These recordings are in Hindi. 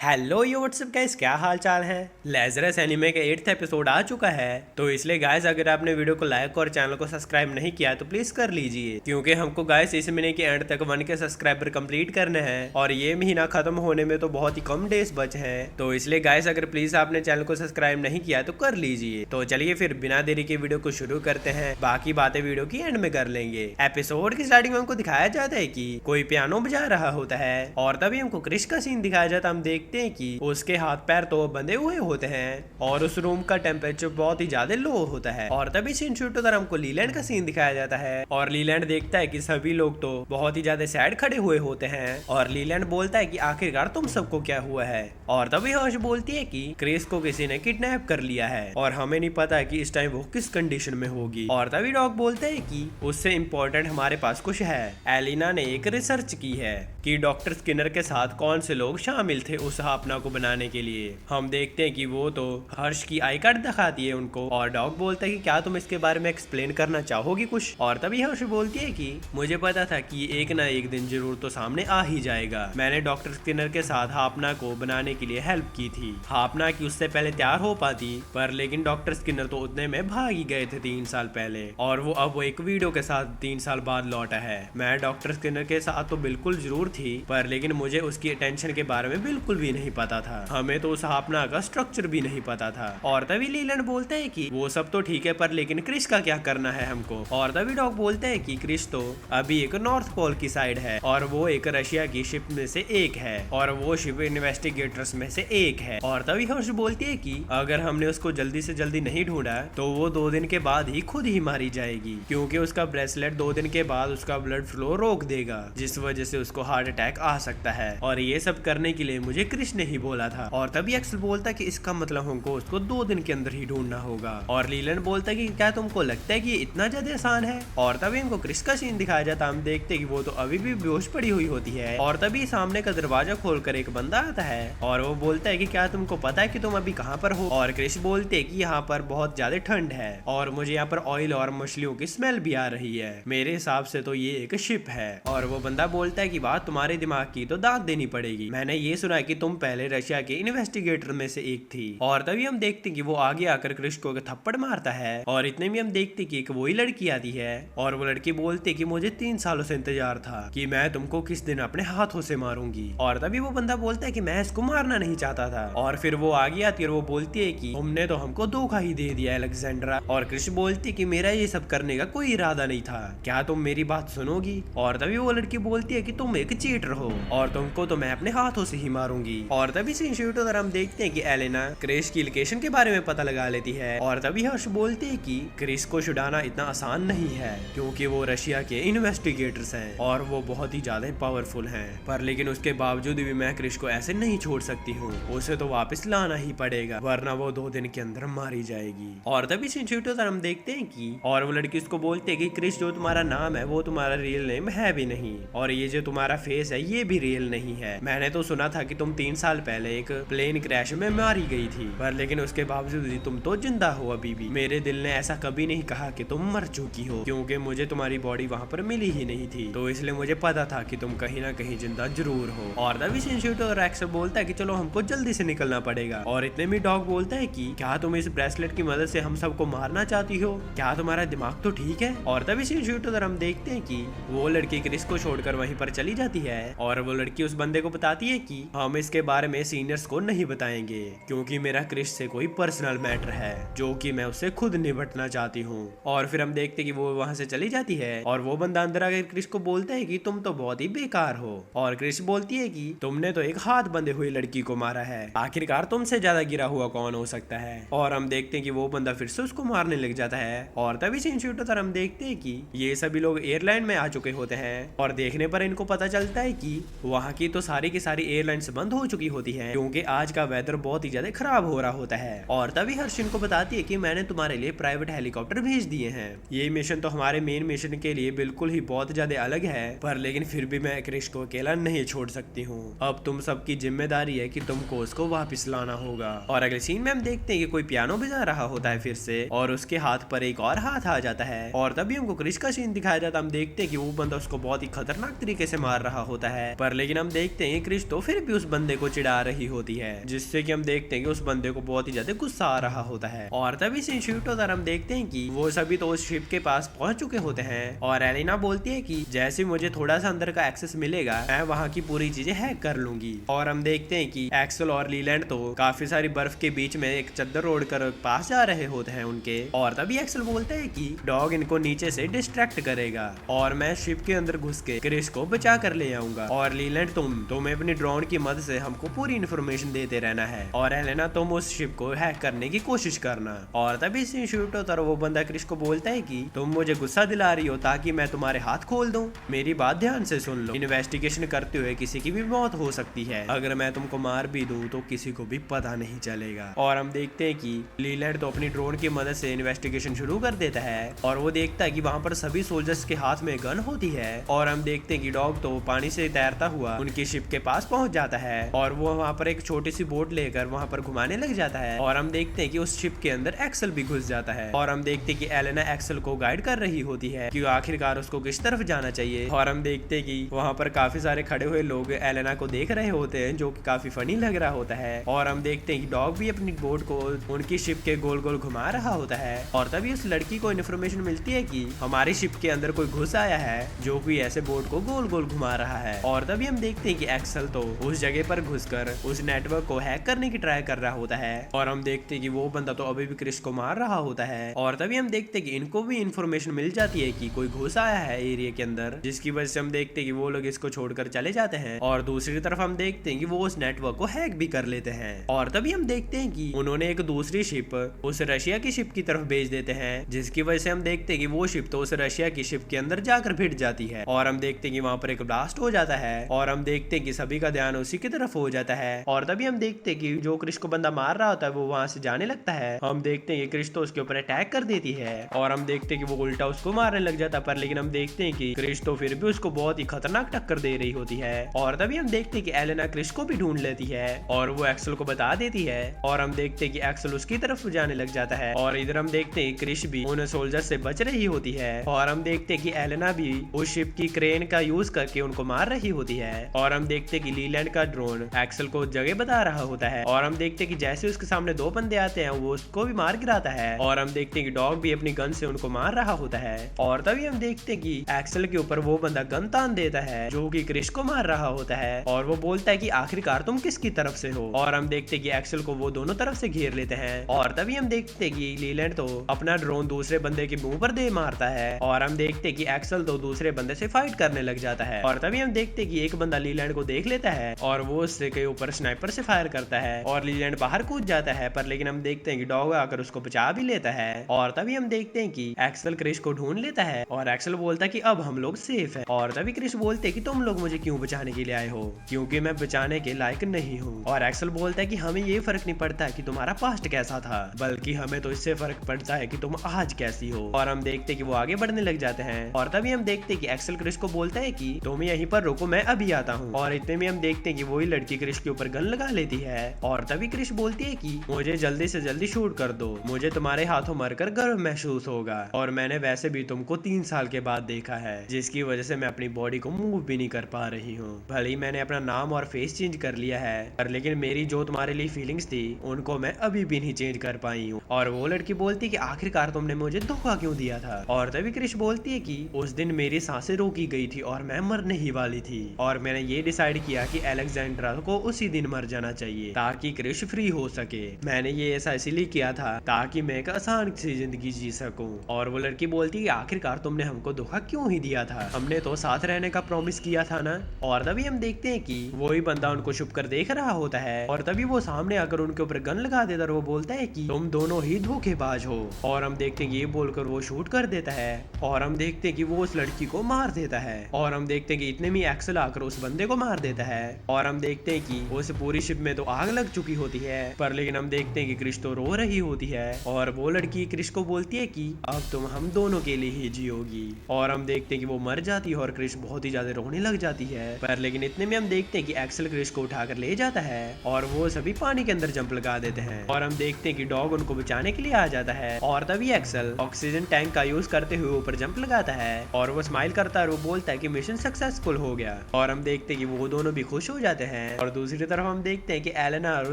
हेलो यो व्हाट्सअप गाइस, क्या हाल चाल है। लेजरस एनिमे के 8th एपिसोड आ चुका है, तो इसलिए गाइस अगर आपने वीडियो को लाइक और चैनल को सब्सक्राइब नहीं किया तो प्लीज कर लीजिए, क्योंकि हमको गाइस इस महीने के एंड तक 1 के सब्सक्राइबर कंप्लीट करने हैं और ये महीना खत्म होने में तो बहुत ही कम डेज बचे हैं। तो इसलिए गाइस अगर प्लीज आपने चैनल को सब्सक्राइब नहीं किया तो कर लीजिए। तो चलिए फिर बिना देरी के वीडियो को शुरू करते हैं, बाकी बातें वीडियो की एंड में कर लेंगे। एपिसोड की स्टार्टिंग में हमको दिखाया जाता है कि कोई पियानो बजा रहा होता है और तभी हमको क्रिश का सीन दिखाया जाता है। हम देखते हैं कि उसके हाथ पैर तो बंधे हुए होते हैं और उस रूम का टेम्परेचर बहुत ही ज्यादा लो होता है। और तभी सीन शूट होकर हमको लीलैंड का सीन दिखाया जाता है और लीलैंड देखता है कि सभी लोग तो बहुत ही ज्यादा सैड खड़े हुए होते हैं और लीलैंड बोलता है कि आखिरकार तुम सबको क्या हुआ है। और तभी हर्ष बोलती है कि क्रिस को किसी ने किडनैप कर लिया है और हमें नहीं पता कि इस टाइम वो किस कंडीशन में होगी। और तभी डॉग बोलते है कि उससे इम्पोर्टेंट हमारे पास कुछ है। एलिना ने एक रिसर्च की है कि डॉक्टर स्किनर के साथ कौन से लोग शामिल थे उस हापना को बनाने के लिए। हम देखते हैं कि वो तो हर्ष की आई कार्ड दिखाती है उनको और डॉग बोलता है कि क्या तुम इसके बारे में एक्सप्लेन करना चाहोगी कुछ। और तभी हर्ष बोलती है कि मुझे पता था कि एक ना एक दिन जरूर तो सामने आ ही जाएगा। मैंने डॉक्टर स्किनर के साथ हापना को बनाने के लिए हेल्प की थी। हापना की उससे पहले तैयार हो पाती, पर लेकिन डॉक्टर स्किनर तो उतने में भाग ही गए थे 3 साल पहले और वो अब एक वीडियो के साथ 3 साल बाद लौटा है। मैं डॉक्टर स्किनर के साथ तो बिल्कुल जरूर थी, पर लेकिन मुझे उसकी अटेंशन के बारे में बिल्कुल भी नहीं पता था। हमें तो उस हापना का स्ट्रक्चर भी नहीं पता था। और तभी लीलैंड बोलते हैं कि वो सब तो ठीक है, पर लेकिन क्रिस का क्या करना है हमको। और तभी डॉग बोलते हैं कि क्रिस तो अभी एक नॉर्थ पोल की साइड है और वो एक रशिया की शिप में से एक है और वो शिप इन्वेस्टिगेटर्स में से एक है। और तभी हर्ष बोलती है कि अगर हमने उसको जल्दी से जल्दी नहीं ढूंढा तो वो 2 दिन के बाद ही खुद ही मारी जाएगी, क्योंकि उसका ब्रेसलेट 2 दिन के बाद उसका ब्लड फ्लो रोक देगा, जिस वजह से उसको हार्ट अटैक आ सकता है। और ये सब करने के लिए मुझे क्रिस ने ही बोला था। और तभी एक्सल बोलता है कि इसका मतलब हमको उसको 2 दिन के अंदर ही ढूंढना होगा। और लीलैंड बोलता है कि क्या तुमको लगता है कि ये इतना ज्यादा आसान है। और तभी हमको क्रिस का सीन दिखाया जाता है। हम देखते हैं कि वो तो अभी भी बेहोश पड़ी हुई होती है और तभी सामने का दरवाजा खोलकर एक बंदा आता है और वो बोलता है कि क्या तुमको पता है कि तुम अभी कहाँ पर हो। और क्रिस बोलते है कि यहाँ पर बहुत ज्यादा ठंड है और मुझे यहाँ पर ऑयल और मछलियों की स्मेल भी आ रही है। मेरे हिसाब से तो ये एक शिप है। और वो बंदा बोलता है कि बात तुम्हारे दिमाग की तो दाद देनी पड़ेगी। मैंने ये सुना है कि तुम पहले रशिया के इन्वेस्टिगेटर में से एक थी। और तभी हम देखते हैं कि वो आगे आकर क्रिस को थप्पड़ मारता है और इतने में हम देखते कि एक वही लड़की आती है और वो लड़की बोलती कि मुझे 3 सालों से इंतजार था कि मैं तुमको किस दिन अपने हाथों से मारूंगी। और तभी वो बंदा बोलता है कि मैं इसको मारना नहीं चाहता था। और फिर वो आगे आती है और वो बोलती है कि तुमने तो हमको धोखा ही दे दिया अलेक्जेंड्रा। और क्रिस बोलती कि मेरा ये सब करने का कोई इरादा नहीं था, क्या तुम मेरी बात सुनोगी। और तभी वो लड़की बोलती है कि तुम एक चीटर हो और तुमको तो मैं अपने हाथों से ही मारूंगी। और तभी सीन शूट होकर हम देखते हैं कि एलेना क्रिस की लोकेशन के बारे में पता लगा लेती है। और तभी हर्ष बोलते हैं कि क्रिस को छुड़ाना इतना आसान नहीं है, क्योंकि वो रशिया के इन्वेस्टिगेटर्स हैं और वो बहुत ही ज्यादा पावरफुल हैं। पर लेकिन उसके बावजूद भी मैं क्रिस को ऐसे नहीं छोड़ सकती हूँ, उसे तो वापस लाना ही पड़ेगा, वरना वो 2 दिन के अंदर मारी जाएगी। और तभी सीन शूट होकर हम देखते हैं कि और वो लड़की उसको बोलती है कि क्रिस जो तुम्हारा नाम है वो तुम्हारा रियल नेम है भी नहीं, और ये जो तुम्हारा फेस है ये भी रियल नहीं है। मैंने तो सुना था कि तुम 3 साल पहले एक प्लेन क्रैश में मारी गई थी, पर लेकिन उसके बावजूद भी तुम तो जिंदा हो अभी भी। मेरे दिल ने ऐसा कभी नहीं कहा कि तुम मर चुकी हो, क्योंकि मुझे तुम्हारी बॉडी वहाँ पर मिली ही नहीं थी, तो इसलिए मुझे पता था कि तुम कहीं ना कहीं जिंदा जरूर हो। और तभी सिंशूट और एक्सर बोलता है कि चलो हमको जल्दी से निकलना पड़ेगा। और इतने में डॉग बोलता है कि क्या तुम इस ब्रेसलेट की मदद से हम सबको मारना चाहती हो, क्या तुम्हारा दिमाग तो ठीक है। और तभी सिंशूट और हम देखते हैं कि वो लड़की क्रिस को छोड़कर वहीं पर चली जाती है और वो लड़की उस बंदे को बताती है कि हम इसके बारे में सीनियर्स को नहीं बताएंगे, क्योंकि मेरा क्रिस से कोई पर्सनल मैटर है जो कि मैं उससे खुद निपटना चाहती हूँ। और फिर हम देखते कि वो वहां से चली जाती है और वो बंदा अंदर आकर क्रिस को बोलता है कि तुम तो बहुत ही बेकार हो। और क्रिस बोलती है कि तुमने तो एक हाथ बंधे हुई लड़की को मारा है, आखिरकार तुमसे ज्यादा गिरा हुआ कौन हो सकता है। और हम देखते हैं कि वो बंदा फिर से उसको मारने लग जाता है। और तभी सीन शूट होता है, हम देखते हैं कि ये सभी लोग एयरलाइन में आ चुके होते हैं और देखने पर इनको पता चलता है कि वहाँ की तो सारी की सारी एयरलाइंस बंद हो चुकी होती है, क्योंकि आज का वेदर बहुत ही ज्यादा खराब हो रहा होता है। और तभी हर्षिन को बताती है कि मैंने तुम्हारे लिए प्राइवेट हेलीकॉप्टर भेज दिए हैं। ये मिशन तो हमारे मेन मिशन के लिए बिल्कुल ही बहुत ज्यादा अलग है, पर लेकिन फिर भी मैं क्रिस को अकेला नहीं छोड़ सकती हूँ। अब तुम सबकी जिम्मेदारी है कि तुमको उसको वापस लाना होगा। और अगले सीन में हम देखते हैं कि कोई पियानो बजा रहा होता है फिर से और उसके हाथ पर एक और हाथ आ जाता है। और तभी हमको क्रिस का सीन दिखाया जाता है। हम देखते हैं कि वो बंदा उसको बहुत ही खतरनाक तरीके से मार रहा होता है, पर लेकिन हम देखते हैं क्रिश तो फिर भी उस बंदे को चिढ़ा रही होती है, जिससे कि हम देखते हैं कि उस बंदे को बहुत ही ज्यादा गुस्सा आ रहा होता है। और तभी सीन शूट होता है, हम देखते हैं कि वो सभी तो उस शिप के पास पहुंच चुके होते हैं और एलिना बोलती है कि जैसे मुझे थोड़ा सा अंदर का एक्सेस मिलेगा मैं वहाँ की पूरी चीजें हैक कर लूंगी। और हम देखते हैं कि एक्सेल और लीलैंड तो काफी सारी बर्फ के बीच में एक चद्दर ओढ़ कर पास जा रहे होते हैं उनके। और तभी एक्सेल बोलता है कि डॉग इनको नीचे से डिस्ट्रैक्ट करेगा और मैं शिप के अंदर घुस के क्रिस को बचा कर ले आऊंगा। और लीलैंड तुम्हें अपनी ड्रोन की मदद से हमको पूरी इन्फॉर्मेशन देते रहना है और एलेना तुम उस शिप को हैक करने की कोशिश करना। और तभी सीन शूट होता है, वो बंदा क्रिस को बोलता है कि तुम मुझे गुस्सा दिला रही हो ताकि मैं तुम्हारे हाथ खोल दूं। मेरी बात ध्यान से सुन लो, इन्वेस्टिगेशन करते हुए किसी की भी मौत हो सकती है, अगर मैं तुमको मार भी दूं तो किसी को भी पता नहीं चलेगा। और हम देखते हैं कि लीलैंड तो अपनी ड्रोन की मदद से इन्वेस्टिगेशन शुरू कर देता है और वो देखता है कि वहाँ पर सभी सोल्जर्स के हाथ में गन होती है। और हम देखते हैं कि डॉग तो पानी से तैरता हुआ उनकी शिप के पास पहुंच जाता है और वो वहाँ पर एक छोटी सी बोट लेकर वहाँ पर घुमाने लग जाता है। और हम देखते हैं कि उस शिप के अंदर एक्सेल भी घुस जाता है और हम देखते हैं कि एलेना एक्सेल को गाइड कर रही होती है कि आखिरकार उसको किस तरफ जाना चाहिए। और हम देखते हैं कि वहाँ पर काफी सारे खड़े हुए लोग एलेना को देख रहे होते हैं, जो कि काफी फनी लग रहा होता है। और हम देखते हैं कि डॉग भी अपनी बोट को उनकी शिप के गोल गोल घुमा रहा होता है। और तभी उस लड़की को इन्फॉर्मेशन मिलती है कि हमारी शिप के अंदर कोई घुस आया है जो कि ऐसे बोट को गोल गोल घुमा रहा है। और तभी हम देखते हैं कि एक्सेल तो उस जगह पर घुसकर उस नेटवर्क को हैक करने की ट्राई कर रहा होता है। और हम देखते हैं कि वो बंदा तो अभी भी क्रिस को मार रहा होता है। और तभी हम देखते हैं कि इनको भी इन्फॉर्मेशन मिल जाती है कि कोई घुस आया है एरिया के अंदर, जिसकी वजह से हम देखते हैं कि वो लोग इसको छोड़कर चले जाते हैं। और दूसरी तरफ हम देखते हैं कि वो उस नेटवर्क को हैक भी कर लेते हैं। और तभी हम देखते हैं कि उन्होंने एक दूसरी शिप उस रशिया की शिप की तरफ भेज देते हैं, जिसकी वजह से हम देखते हैं कि वो शिप तो उस रशिया की शिप के अंदर जाकर भिड़ जाती है। और हम देखते हैं कि वहां पर एक ब्लास्ट हो जाता है और हम देखते हैं कि सभी का ध्यान उसी की तरफ हो जाता है। और तभी हम देखते हैं कि जो क्रिस को बंदा मार रहा होता है वो वहां से जाने लगता है। हम देखते हैं कि क्रिस तो उसके ऊपर अटैक कर देती है और हम देखते हैं कि वो उल्टा उसको मारने लग जाता है, पर लेकिन हम देखते हैं कि क्रिस तो फिर भी उसको बहुत ही खतरनाक टक्कर दे रही होती है। और तभी हम देखते हैं कि एलेना क्रिस को भी ढूंढ लेती है और वो एक्सेल को बता देती है। और हम देखते हैं कि एक्सेल उसकी तरफ जाने लग जाता है और इधर हम देखते हैं क्रिस भी उन सोल्जर से बच रही होती है। और हम देखते हैं कि एलेना भी उस शिप की क्रेन का यूज करके उनको मार रही होती है। और हम देखते हैं कि लीलैंड का ड्रोन एक्सेल को जगह बता रहा होता है। और हम देखते हैं कि जैसे उसके सामने दो बंदे आते हैं वो उसको भी मार गिराता है। और हम देखते हैं कि डॉग भी अपनी गन से उनको मार रहा होता है। और तभी हम देखते हैं कि एक्सेल के ऊपर वो बंदा गन तान देता है जो कि क्रिस को मार रहा होता है और वो बोलता है कि आखिरकार तुम किसकी तरफ से हो। और हम देखते हैं कि एक्सेल को वो दोनों तरफ से घेर लेते हैं। और तभी हम देखते हैं कि लीलैंड तो अपना ड्रोन दूसरे बंदे के मुंह पर दे मारता है। और हम देखते हैं कि एक्सेल तो दूसरे बंदे से फाइट करने लग जाता है। और तभी हम देखते हैं कि एक बंदा लीलैंड को देख लेता है और वो उससे के ऊपर स्नाइपर से फायर करता है और लीलैंड बाहर कूद जाता है, पर लेकिन हम देखते हैं कि डॉग आकर उसको बचा भी लेता है। और तभी हम देखते हैं कि एक्सेल क्रिस को ढूंढ लेता है और एक्सेल बोलता है कि अब हम लोग सेफ है। और तभी क्रिस बोलते हैं कि तुम लोग मुझे क्यों बचाने के लिए आए हो, क्योंकि मैं बचाने के लायक नहीं हूँ। और एक्सेल बोलता है कि हमें ये फर्क नहीं पड़ता है कि तुम्हारा पास्ट कैसा था, बल्कि हमें तो इससे फर्क पड़ता है कि तुम आज कैसी हो। और हम देखते हैं कि वो आगे बढ़ने लग जाते हैं। और तभी हम देखते हैं कि एक्सेल क्रिस को बोलता है कि तुम यहीं पर रुको, मैं अभी आता हूँ। और इतने में हम देखते हैं कि वही लड़की क्रिस के ऊपर गन लगा लेती है। और तभी क्रिस बोलती है कि मुझे जल्दी से जल्दी शूट कर दो, मुझे तुम्हारे हाथों मरकर गर्व महसूस होगा। और मैंने वैसे भी तुमको 3 साल के बाद देखा है, जिसकी वजह से मैं अपनी बॉडी को मूव भी नहीं कर पा रही हूँ। भले ही मैंने अपना नाम और फेस चेंज कर लिया है, पर लेकिन मेरी जो तुम्हारे लिए फीलिंग्स थी उनको मैं अभी भी नहीं चेंज कर पाई हूँ। और वो लड़की बोलती है कि आखिरकार तुमने मुझे धोखा क्यों दिया था। और तभी क्रिस बोलती है कि उस दिन मेरी सांसें रोकी गई थी और मैं मरने ही वाली थी, और मैंने ये डिसाइड किया कि अलेक्जेंड्रा को उसी दिन मर जाना चाहिए ताकि क्रिस फ्री हो सके। मैंने ये ऐसा इसीलिए किया था ताकि मैं एक आसान सी जिंदगी जी सकूं। और वो लड़की बोलती है आखिरकार तुमने हमको धोखा क्यों ही दिया था, हमने तो साथ रहने का प्रॉमिस किया था ना। और तभी हम देखते हैं कि वही बंदा उनको छुप कर देख रहा होता है और तभी वो सामने आकर उनके ऊपर गन लगा देता और वो बोलता है कि तुम दोनों ही धोखेबाज हो। और हम देखते हैं ये बोलकर वो शूट कर देता है और हम देखते हैं कि वो उस लड़की को मार देता है। और हम देखते हैं कि इतने में एक्सेल आकर उस बंदे को मार देता है। और हम देखते हैं कि उस पूरी शिप में तो आग लग चुकी होती है, पर लेकिन हम देखते हैं कि क्रिस तो रो रही होती है। और वो लड़की क्रिस को बोलती है कि अब तुम हम दोनों के लिए ही जियोगी। और हम देखते हैं कि वो मर जाती है और क्रिस बहुत ही ज्यादा रोने लग जाती है, पर लेकिन इतने में हम देखते हैं कि एक्सेल क्रिस को उठाकर ले जाता है और वो सभी पानी के अंदर जंप लगा देते हैं। और हम देखते हैं कि डॉग उनको बचाने के लिए आ जाता है। और तभी एक्सेल ऑक्सीजन टैंक का यूज करते हुए ऊपर जंप लगाता है और वो स्माइल करता है और वो बोलता है कि मिशन सक्सेस सक्सेसफुल हो गया। और हम देखते हैं कि वो दोनों भी खुश हो जाते हैं और दूसरी तरफ हम देखते हैं कि एलेना और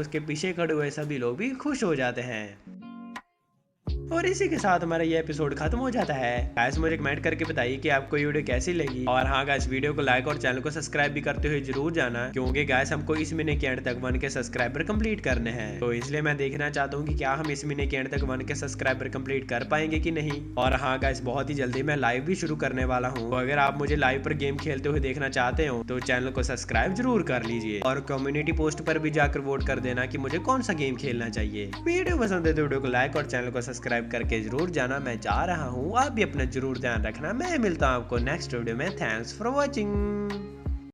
उसके पीछे खड़े हुए सभी लोग भी खुश हो जाते हैं। और इसी के साथ हमारा ये एपिसोड खत्म हो जाता है। गाइस मुझे कमेंट करके बताइए कि आपको ये वीडियो कैसी लगी। और हाँ गाइस, वीडियो को लाइक और चैनल को सब्सक्राइब भी करते हुए जरूर जाना, क्योंकि गाइस हमको इस महीने के एंड तक 1 के सब्सक्राइबर कंप्लीट करने हैं। तो इसलिए मैं देखना चाहता हूँ कि क्या हम इस महीने के एंड तक 1 के सब्सक्राइबर कंप्लीट कर पाएंगे कि नहीं। और हाँ गाइस, बहुत ही जल्दी मैं लाइव भी शुरू करने वाला हूँ। तो अगर आप मुझे लाइव पर गेम खेलते हुए देखना चाहते हो तो चैनल को सब्सक्राइब जरूर कर लीजिए और कम्युनिटी पोस्ट पर भी जाकर वोट कर देना कि मुझे कौन सा गेम खेलना चाहिए। वीडियो पसंद है तो वीडियो को लाइक और चैनल को सब्सक्राइब करके जरूर जाना। मैं जा रहा हूँ, आप भी अपना जरूर ध्यान रखना। मैं मिलता हूँ आपको नेक्स्ट वीडियो में। Thanks for watching.